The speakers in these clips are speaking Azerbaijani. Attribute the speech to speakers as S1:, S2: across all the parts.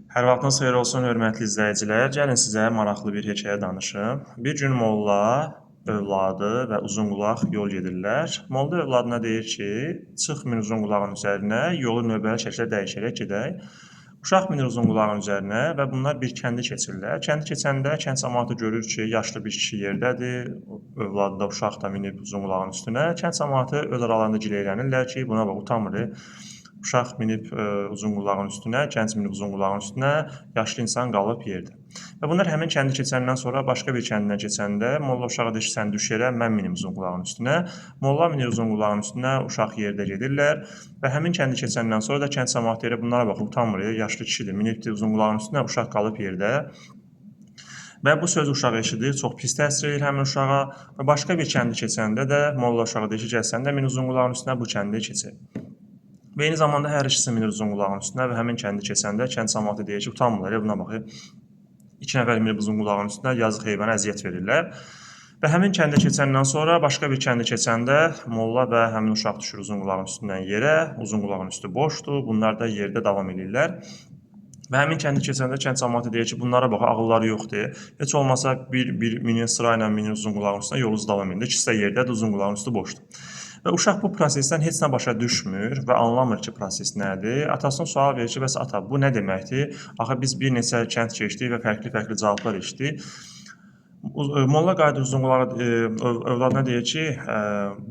S1: Hər vaxtınız xeyir olsun, hörmətli izləyicilər. Gəlin sizə maraqlı bir hekayə danışım. Bir gün molla, övladı və uzunqulaq yol gedirlər. Molla övladına deyir ki, çıx min uzunqulağın üzərinə, yolu növbəli şəkildə dəyişərək gedək. Uşaq minir uzunqulağın üzərinə və bunlar bir kəndi keçirlər. Kəndi keçəndə kənd cəmaatı görür ki, yaşlı bir kişi yerdədir, övladı da, uşaq da minib uzunqulağın üstünə. Kənd cəmaatı öz aralarında gileylənirlər ki, buna bax utanmır. Uşaq minib uzunqulağın üstünə, gənc minib uzunqulağın üstünə, yaşlı insan qalıb yerdə. Və bunlar həmin kəndi keçəndən sonra başqa bir kəndindən keçəndə molla uşağa deyir ki, sən düş yerə, mən minim uzunqulağın üstünə. Molla minir uzunqulağın üstünə, uşaq yerdə gedirlər və həmin kəndi keçəndən sonra da kənd cəmaatı deyir, bunlara bax, utanmır, yaşlı kişidir, minibdir uzunqulağın üstünə, uşaq qalıb yerdə. Və bu söz uşaq eşidir, çox pis təsir edir həmin uşağa və başqa bir kəndi keçəndə də molla uşağa deyir ki, gəl sən də min uzunqulağın üstünə, bu kəndi keçir. Və eyni zamanda hər ikisi minir uzunqulağın üstünə və həmin kəndi keçəndə kənd cəmaatı deyir ki, utanmırlar, buna bax, 2 nəfər minib uzunqulağın üstünə yazıq heyvana əziyyət verirlər. Və həmin kəndə keçəndən sonra başqa bir kəndə keçəndə molla və həmin uşaq düşür uzunqulağın üstündən yerə, uzunqulağın üstü boşdur, bunlar da yerdə davam edirlər. Və həmin kəndi keçəndə kənd cəmaatı deyir ki, bunlara bax, ağılları yoxdur. Heç olmasa bir minin sırayla minin uzunqulağın üstünə yolunuz davam edir. İkisi də yerdədir, uzunqulağın üstü boşdur. Və uşaq bu prosesdən heç nə başa düşmür və anlamır ki, proses nədir. Atasına sual verir ki, bəs ata, bu nə deməkdir? Axı biz bir neçə kənd keçdik və fərqli-fərqli cavablar eşitdik. Molla qayıdır uzunqulağa, övladına deyir ki,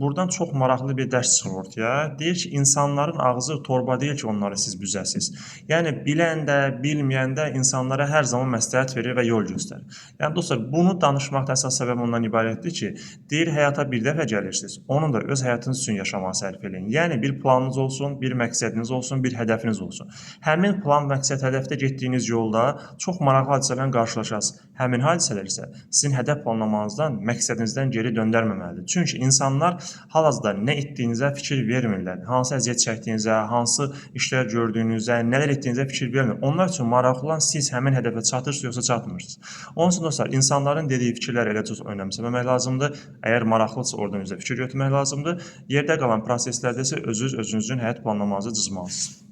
S1: buradan çox maraqlı bir dərs çıxır ortaya. Deyir ki, insanların ağzı torba deyil ki, onları siz büzəsiz. Yəni, bilən də, bilməyən də insanlara hər zaman məsləhət verir və yol göstərir. Yəni, dostlar, bunu danışmaqda əsas səbəb ondan ibarətdir ki, deyir, həyata bir dəfə gəlirsiniz, onu da öz həyatınız üçün yaşamağa sərf edin. Yəni, bir planınız olsun, bir məqsədiniz olsun, bir hədəfiniz olsun. Həmin plan, məqsəd, hədəfdə getdiyiniz yolda çox maraqlı hadisələrlə qarşılaşarsınız. Həmin hadisələr isə sizin hədəf planlamanızdan, məqsədinizdən geri döndərməməlidir. Çünki insanlar hal-hazırda nə etdiyinizə fikir vermirlər, hansı əziyyət çəkdiyinizə, hansı işlər gördüyünüzə, nələr etdiyinizə fikir vermirlər. Onlar üçün maraqlı olan siz həmin hədəfə çatırsınız yoxsa çatmırsınız. Onun üçün dostlar, insanların dediyi fikirlər elə çox önəmsəməmək lazımdır. Əgər maraqlıdırsa oradan üzə fikir götürmək lazımdır. Yerdə qalan proseslərdə isə özünüzün həyat planlamanızı cızmalısınız.